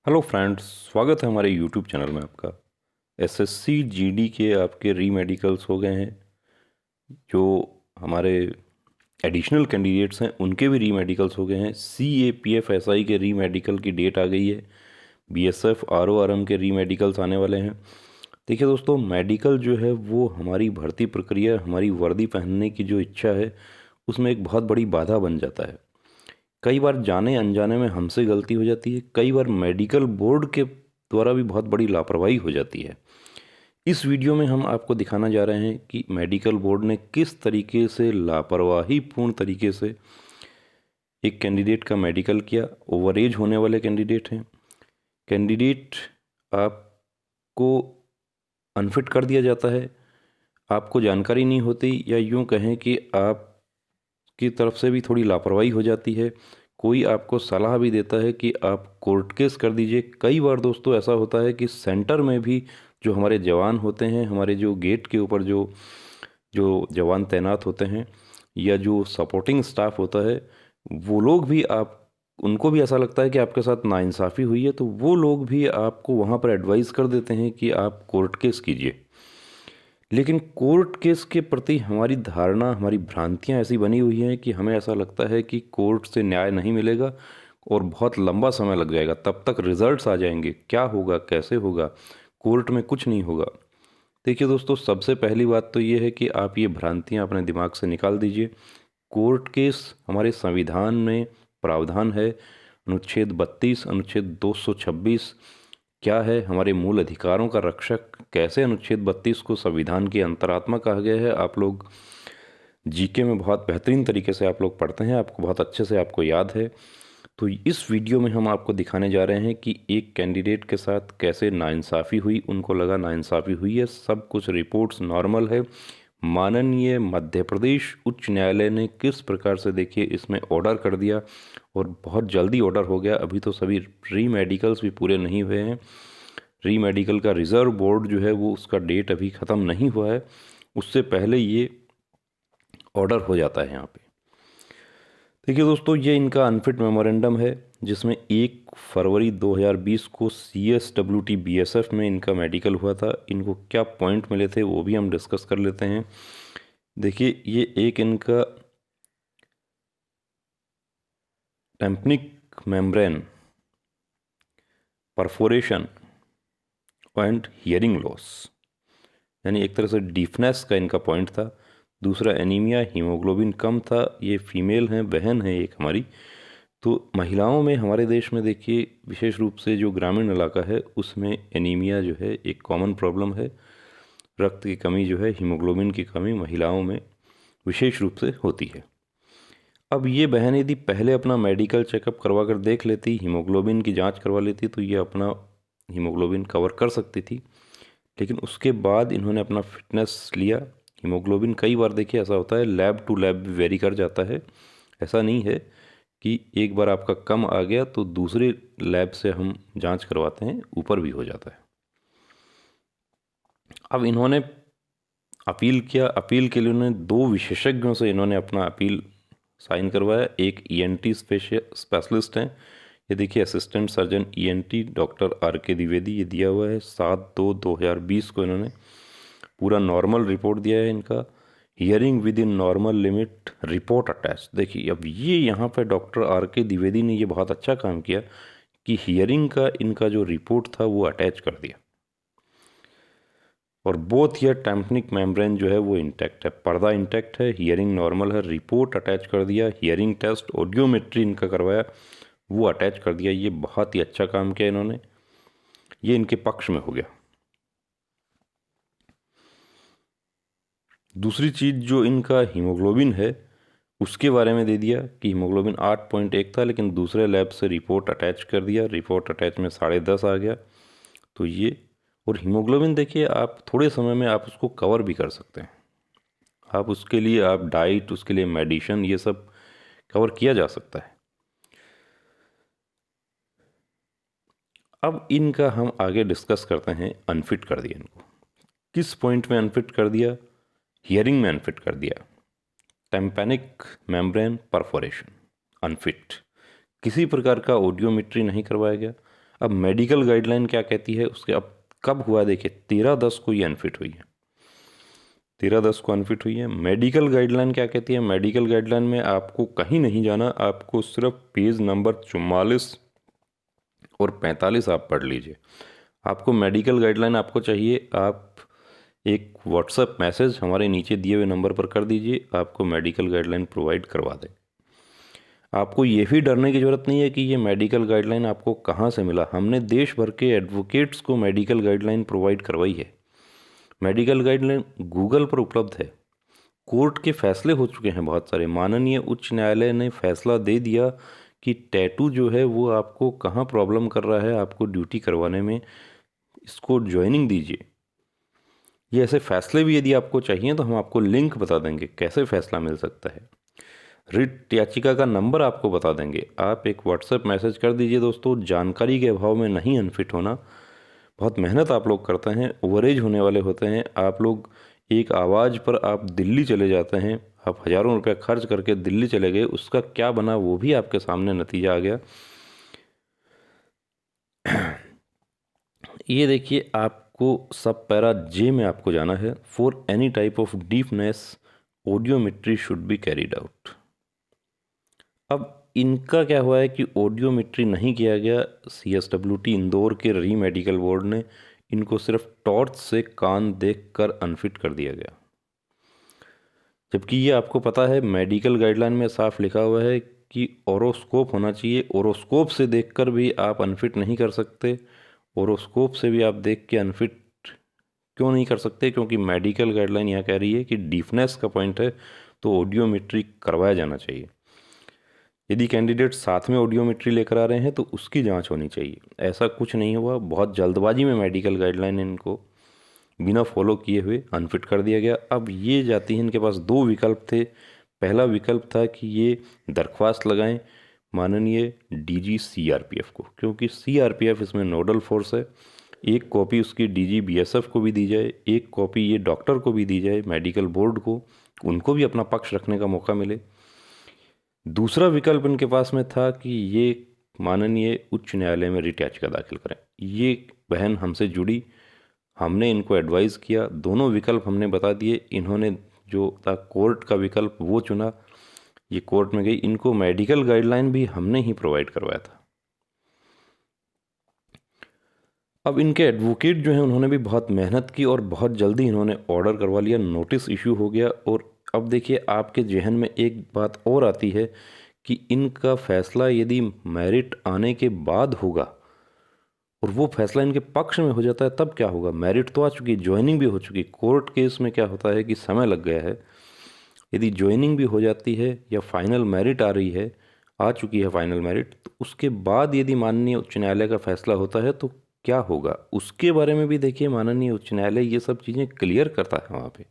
Hello friends, स्वागत है हमारे यूट्यूब चैनल में आपका। एसएससी जीडी के आपके री मेडिकल्स हो गए हैं। जो हमारे एडिशनल कैंडिडेट्स हैं उनके भी री मेडिकल्स हो गए हैं। सीएपीएफ एसआई के री मेडिकल की डेट आ गई है। बीएसएफ आरओआरएम के री मेडिकल्स आने वाले हैं। देखिए दोस्तों, मेडिकल जो है वो हमारी भर्ती प्रक्रिया, हमारी वर्दी पहनने की जो इच्छा है उसमें एक बहुत बड़ी बाधा बन जाता है। कई बार जाने अनजाने में हमसे गलती हो जाती है, कई बार मेडिकल बोर्ड के द्वारा भी बहुत बड़ी लापरवाही हो जाती है। इस वीडियो में हम आपको दिखाना जा रहे हैं कि मेडिकल बोर्ड ने किस तरीके से लापरवाही पूर्ण तरीके से एक कैंडिडेट का मेडिकल किया। ओवर एज होने वाले कैंडिडेट हैं। कैंडिडेट आपको अनफिट कर दिया जाता है, आपको जानकारी नहीं होती, या यूं कहें कि आपकी तरफ से भी थोड़ी लापरवाही हो जाती है। कोई आपको सलाह भी देता है कि आप कोर्ट केस कर दीजिए। कई बार दोस्तों ऐसा होता है कि सेंटर में भी जो हमारे जवान होते हैं, हमारे जो गेट के ऊपर जो जो जवान तैनात होते हैं, या जो सपोर्टिंग स्टाफ होता है, वो लोग भी आप उनको भी ऐसा लगता है कि आपके साथ नाइंसाफ़ी हुई है, तो वो लोग भी आपको वहाँ पर एडवाइस कर देते हैं कि आप कोर्ट केस कीजिए। लेकिन कोर्ट केस के प्रति हमारी धारणा, हमारी भ्रांतियां ऐसी बनी हुई हैं कि हमें ऐसा लगता है कि कोर्ट से न्याय नहीं मिलेगा और बहुत लंबा समय लग जाएगा, तब तक रिजल्ट्स आ जाएंगे, क्या होगा, कैसे होगा, कोर्ट में कुछ नहीं होगा। देखिए दोस्तों, सबसे पहली बात तो ये है कि आप ये भ्रांतियां अपने दिमाग से निकाल दीजिए। कोर्ट केस हमारे संविधान में प्रावधान है, अनुच्छेद 32, अनुच्छेद 226 क्या है, हमारे मूल अधिकारों का रक्षक। कैसे अनुच्छेद 32 को संविधान की अंतरात्मा कहा गया है, आप लोग जीके में बहुत बेहतरीन तरीके से आप लोग पढ़ते हैं, आपको बहुत अच्छे से आपको याद है। तो इस वीडियो में हम आपको दिखाने जा रहे हैं कि एक कैंडिडेट के साथ कैसे नाइंसाफ़ी हुई, उनको लगा नाइंसाफ़ी हुई है, सब कुछ रिपोर्ट्स नॉर्मल है। माननीय मध्य प्रदेश उच्च न्यायालय ने किस प्रकार से, देखिए, इसमें ऑर्डर कर दिया और बहुत जल्दी ऑर्डर हो गया। अभी तो सभी री मेडिकल्स भी पूरे नहीं हुए हैं। री मेडिकल का रिज़र्व बोर्ड जो है वो उसका डेट अभी ख़त्म नहीं हुआ है, उससे पहले ये ऑर्डर हो जाता है यहाँ पे। देखिए दोस्तों, ये इनका अनफिट मेमोरेंडम है जिसमें 1 फरवरी 2020 को CSWT BSF में इनका मेडिकल हुआ था। इनको क्या पॉइंट मिले थे वो भी हम डिस्कस कर लेते हैं। देखिए, ये एक इनका tympanic membrane perforation and hearing loss, यानी एक तरह से डीफनेस का इनका पॉइंट था। दूसरा एनीमिया, हीमोग्लोबिन कम था। ये फीमेल हैं, बहन है एक हमारी। तो महिलाओं में हमारे देश में देखिए, विशेष रूप से जो ग्रामीण इलाका है उसमें एनीमिया जो है एक कॉमन प्रॉब्लम है। रक्त की कमी जो है, हीमोग्लोबिन की कमी महिलाओं में विशेष रूप से होती है। अब ये बहन यदि पहले अपना मेडिकल चेकअप करवा कर देख लेती, हीमोग्लोबिन की जांच करवा लेती, तो ये अपना हीमोग्लोबिन कवर कर सकती थी। लेकिन उसके बाद इन्होंने अपना फिटनेस लिया। हीमोग्लोबिन कई बार देखिए ऐसा होता है, लैब टू लैब भी वेरी कर जाता है। ऐसा नहीं है कि एक बार आपका कम आ गया तो दूसरे लैब से हम जांच करवाते हैं, ऊपर भी हो जाता है। अब इन्होंने अपील किया। अपील के लिए उन्होंने 2 विशेषज्ञों से इन्होंने अपना अपील साइन करवाया। एक ENT स्पेशलिस्ट हैं, ये देखिए assistant surgeon ENT doctor RK Dwivedi, ये दिया हुआ है 7/2/2020 को। इन्होंने पूरा नॉर्मल रिपोर्ट दिया है इनका। Hearing with in normal limit, report attach. देखिए, अब ये यहाँ पे डॉक्टर RK द्विवेदी ने ये बहुत अच्छा काम किया कि हियरिंग का इनका जो रिपोर्ट था वो अटैच कर दिया। और बोथ ईयर टेम्पनिक मेम्ब्रेन जो है वो इंटैक्ट है, पर्दा इंटैक्ट है, हियरिंग नॉर्मल है, रिपोर्ट अटैच कर दिया। हियरिंग टेस्ट, ऑडियोमेट्री इनका करवाया, वो अटैच कर दिया। ये बहुत ही अच्छा काम किया इन्होंने, ये इनके पक्ष में हो गया। दूसरी चीज़ जो इनका हीमोग्लोबिन है उसके बारे में दे दिया कि हीमोग्लोबिन 8.1 था, लेकिन दूसरे लैब से रिपोर्ट अटैच कर दिया, रिपोर्ट अटैच में 10.5 आ गया। तो ये, और हीमोग्लोबिन देखिए आप थोड़े समय में आप उसको कवर भी कर सकते हैं। आप उसके लिए आप डाइट, उसके लिए मेडिसिन, ये सब कवर किया जा सकता है। अब इनका हम आगे डिस्कस करते हैं। अनफिट कर दिया इनको, किस पॉइंट में अनफिट कर दिया? हियरिंग में अनफिट कर दिया। Tympanic membrane perforation, unfit. किसी प्रकार का ऑडियोमेट्री नहीं करवाया गया। अब मेडिकल गाइडलाइन क्या कहती है उसके, अब कब हुआ देखिए 13/10 को ये अनफिट हुई है, 13/10 को अनफिट हुई है। मेडिकल गाइडलाइन क्या कहती है, मेडिकल गाइडलाइन में आपको कहीं नहीं जाना, आपको सिर्फ पेज नंबर 44 और 45 आप पढ़ लीजिए। आपको मेडिकल गाइडलाइन आपको चाहिए, आप एक व्हाट्सएप मैसेज हमारे नीचे दिए हुए नंबर पर कर दीजिए, आपको मेडिकल गाइडलाइन प्रोवाइड करवा दें। आपको ये भी डरने की ज़रूरत नहीं है कि ये मेडिकल गाइडलाइन आपको कहाँ से मिला, हमने देश भर के एडवोकेट्स को मेडिकल गाइडलाइन प्रोवाइड करवाई है। मेडिकल गाइडलाइन गूगल पर उपलब्ध है, कोर्ट के फैसले हो चुके हैं बहुत सारे, माननीय उच्च न्यायालय ने फैसला दे दिया कि टैटू जो है वो आपको कहाँ प्रॉब्लम कर रहा है, आपको ड्यूटी करवाने में, इसको ज्वाइनिंग दीजिए। ये ऐसे फैसले भी यदि आपको चाहिए तो हम आपको लिंक बता देंगे कैसे फैसला मिल सकता है। रिट याचिका का नंबर आपको बता देंगे, आप एक व्हाट्सएप मैसेज कर दीजिए। दोस्तों, जानकारी के अभाव में नहीं अनफिट होना, बहुत मेहनत आप लोग करते हैं, ओवरेज होने वाले होते हैं आप लोग, एक आवाज़ पर आप दिल्ली चले जाते हैं, आप हज़ारों रुपया खर्च करके दिल्ली चले गए, उसका क्या बना वो भी आपके सामने नतीजा आ गया। ये देखिए, आपको सब पैरा जे में आपको जाना है। For any type of deepness audiometry should be carried out. अब इनका क्या हुआ है कि ऑडियोमेट्री नहीं किया गया, CSWT इंदौर के री मेडिकल बोर्ड ने इनको सिर्फ टॉर्च से कान देखकर अनफिट कर दिया गया, जबकि ये आपको पता है मेडिकल गाइडलाइन में साफ लिखा हुआ है कि ओरोस्कोप होना चाहिए। ओरोस्कोप से देखकर भी आप अनफिट नहीं कर सकते, ओरोस्कोप से भी आप देख के अनफिट क्यों नहीं कर सकते, क्योंकि मेडिकल गाइडलाइन यहाँ कह रही है कि डीफनेस का पॉइंट है तो ऑडियोमेट्री करवाया जाना चाहिए। यदि कैंडिडेट साथ में ऑडियोमेट्री लेकर आ रहे हैं तो उसकी जांच होनी चाहिए। ऐसा कुछ नहीं हुआ, बहुत जल्दबाजी में मेडिकल गाइडलाइन इनको बिना फॉलो किए हुए अनफिट कर दिया गया। अब ये जाती हैं, इनके पास दो विकल्प थे। पहला विकल्प था कि ये दरख्वास्त लगाएं माननीय DG CRPF को, क्योंकि CRPF इसमें नोडल फोर्स है। एक कॉपी उसकी DG BSF को भी दी जाए, एक कॉपी ये डॉक्टर को भी दी जाए, मेडिकल बोर्ड को, उनको भी अपना पक्ष रखने का मौका मिले। दूसरा विकल्प इनके पास में था कि ये माननीय उच्च न्यायालय में रिट याचिका दाखिल करें। ये बहन हमसे जुड़ी, हमने इनको एडवाइस किया, दोनों विकल्प हमने बता दिए, इन्होंने जो था कोर्ट का विकल्प वो चुना। ये कोर्ट में गई, इनको मेडिकल गाइडलाइन भी हमने ही प्रोवाइड करवाया था। अब इनके एडवोकेट जो हैं उन्होंने भी बहुत मेहनत की और बहुत जल्दी इन्होंने ऑर्डर करवा लिया, नोटिस इशू हो गया। और अब देखिए, आपके जहन में एक बात और आती है कि इनका फैसला यदि मेरिट आने के बाद होगा और वो फैसला इनके पक्ष में हो जाता है तब क्या होगा। मेरिट तो आ चुकी, ज्वाइनिंग भी हो चुकी। कोर्ट केस में क्या होता है कि समय लग गया है, यदि ज्वाइनिंग भी हो जाती है या फाइनल मेरिट आ रही है, आ चुकी है फाइनल मेरिट, तो उसके बाद यदि माननीय उच्च न्यायालय का फैसला होता है तो क्या होगा उसके बारे में भी देखिए माननीय उच्च न्यायालय ये सब चीज़ें क्लियर करता है। वहाँ पे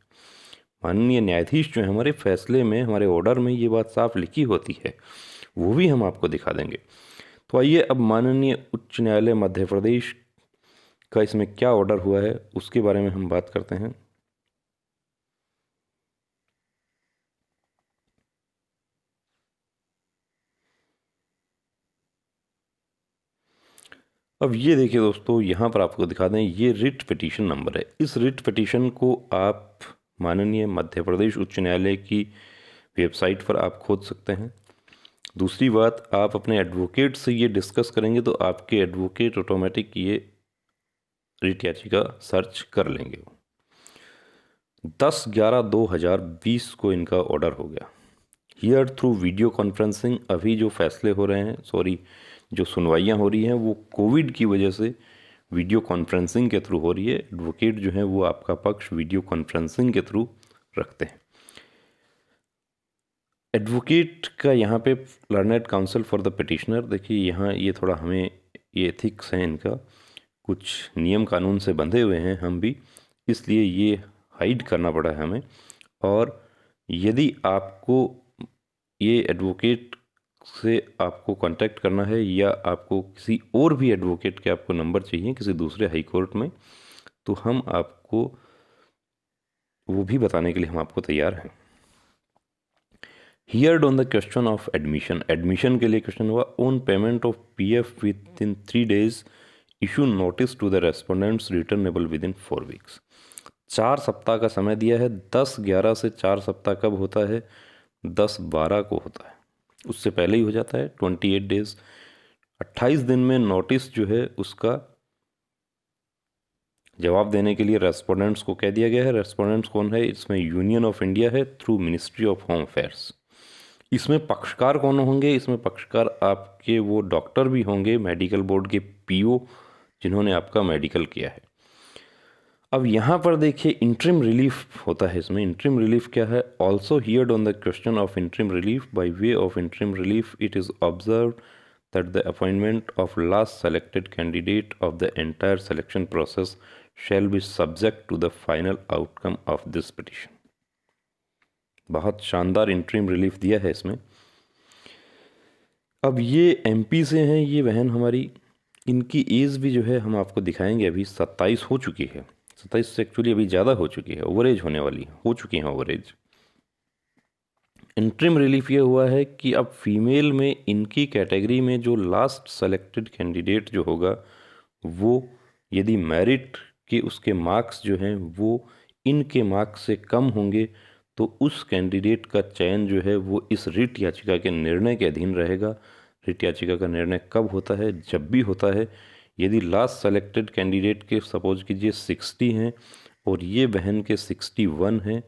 माननीय न्यायाधीश जो है हमारे फैसले में, हमारे ऑर्डर में ये बात साफ लिखी होती है, वो भी हम आपको दिखा देंगे। तो आइए अब माननीय उच्च न्यायालय मध्य प्रदेश का इसमें क्या ऑर्डर हुआ है उसके बारे में हम बात करते हैं। अब ये देखिए दोस्तों, यहाँ पर आपको दिखा दें, ये रिट पिटीशन नंबर है। इस रिट पिटीशन को आप माननीय मध्य प्रदेश उच्च न्यायालय की वेबसाइट पर आप खोज सकते हैं। दूसरी बात, आप अपने एडवोकेट से ये डिस्कस करेंगे तो आपके एडवोकेट ऑटोमेटिक ये रिट याचिका सर्च कर लेंगे। 10/11/2020 को इनका ऑर्डर हो गया। हियर थ्रू वीडियो कॉन्फ्रेंसिंग, अभी जो फैसले हो रहे हैं, सॉरी जो सुनवाइयाँ हो रही हैं वो कोविड की वजह से वीडियो कॉन्फ्रेंसिंग के थ्रू हो रही है। एडवोकेट जो है वो आपका पक्ष वीडियो कॉन्फ्रेंसिंग के थ्रू रखते हैं। एडवोकेट का यहाँ पे learned council for the petitioner, देखिए यहाँ ये थोड़ा हमें ये एथिक्स हैं इनका, कुछ नियम कानून से बंधे हुए हैं हम भी, इसलिए ये हाइड करना पड़ा है हमें। और यदि आपको ये एडवोकेट से आपको कांटेक्ट करना है या आपको किसी और भी एडवोकेट के आपको नंबर चाहिए किसी दूसरे हाई कोर्ट में, तो हम आपको वो भी बताने के लिए हम आपको तैयार हैं। Heard on the question of admission, admission के लिए क्वेश्चन हुआ, on payment of PF within 3 days issue notice to the respondents returnable within 4 weeks. 4 सप्ताह का समय दिया है। 10/11 से 4 सप्ताह कब होता है? 10/12 को होता है, उससे पहले ही हो जाता है। 28 डेज, 28 दिन में नोटिस जो है उसका जवाब देने के लिए रेस्पोंडेंट्स को कह दिया गया है। रेस्पोंडेंट्स कौन है? इसमें यूनियन ऑफ इंडिया है through ministry of home affairs. इसमें पक्षकार कौन होंगे? इसमें पक्षकार आपके वो डॉक्टर भी होंगे, मेडिकल बोर्ड के पीओ, जिन्होंने आपका मेडिकल किया है। अब यहाँ पर देखिए इंटरिम रिलीफ होता है। इसमें इंटरिम रिलीफ क्या है? Also heard on the question of interim relief by way of interim relief it is observed that the appointment of last selected candidate of the entire selection process shall be subject to the final outcome of this petition। बहुत शानदार interim relief दिया है इसमें। अब ये MP से हैं, ये बहन हमारी, इनकी एज भी जो है हम आपको दिखाएंगे। अभी 27 हो चुकी है, 27 से एक्चुअली अभी ज़्यादा हो चुकी है, ओवरेज होने वाली हो चुकी हैं ओवरेज। इंटरिम रिलीफ ये हुआ है कि अब फीमेल में इनकी कैटेगरी में जो लास्ट सेलेक्टेड कैंडिडेट जो होगा वो यदि मेरिट के उसके मार्क्स जो हैं वो इनके मार्क्स से कम होंगे तो उस कैंडिडेट का चयन जो है वो इस रिट याचिका के निर्णय के अधीन रहेगा। रिट याचिका का निर्णय कब होता है? जब भी होता है यदि लास्ट सेलेक्टेड कैंडिडेट के सपोज कीजिए 60 हैं और ये बहन के 61 हैं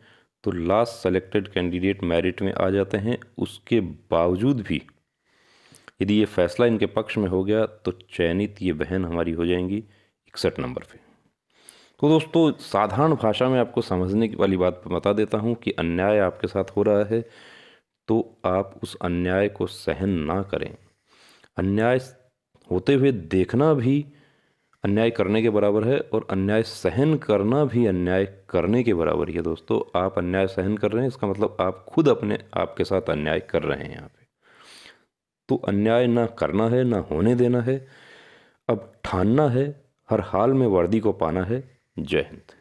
तो लास्ट सेलेक्टेड कैंडिडेट मेरिट में आ जाते हैं। उसके बावजूद भी यदि ये फैसला इनके पक्ष में हो गया तो चयनित ये बहन हमारी हो जाएंगी 61 नंबर पे। तो दोस्तों साधारण भाषा में आपको समझने वाली बात बता देता हूँ कि अन्याय आपके साथ हो रहा है तो आप उस अन्याय को सहन ना करें। अन्याय होते हुए देखना भी अन्याय करने के बराबर है और अन्याय सहन करना भी अन्याय करने के बराबर ही है। दोस्तों आप अन्याय सहन कर रहे हैं, इसका मतलब आप खुद अपने आप के साथ अन्याय कर रहे हैं यहाँ पे। तो अन्याय ना करना है, ना होने देना है, अब ठानना है, हर हाल में वर्दी को पाना है। जय हिंद।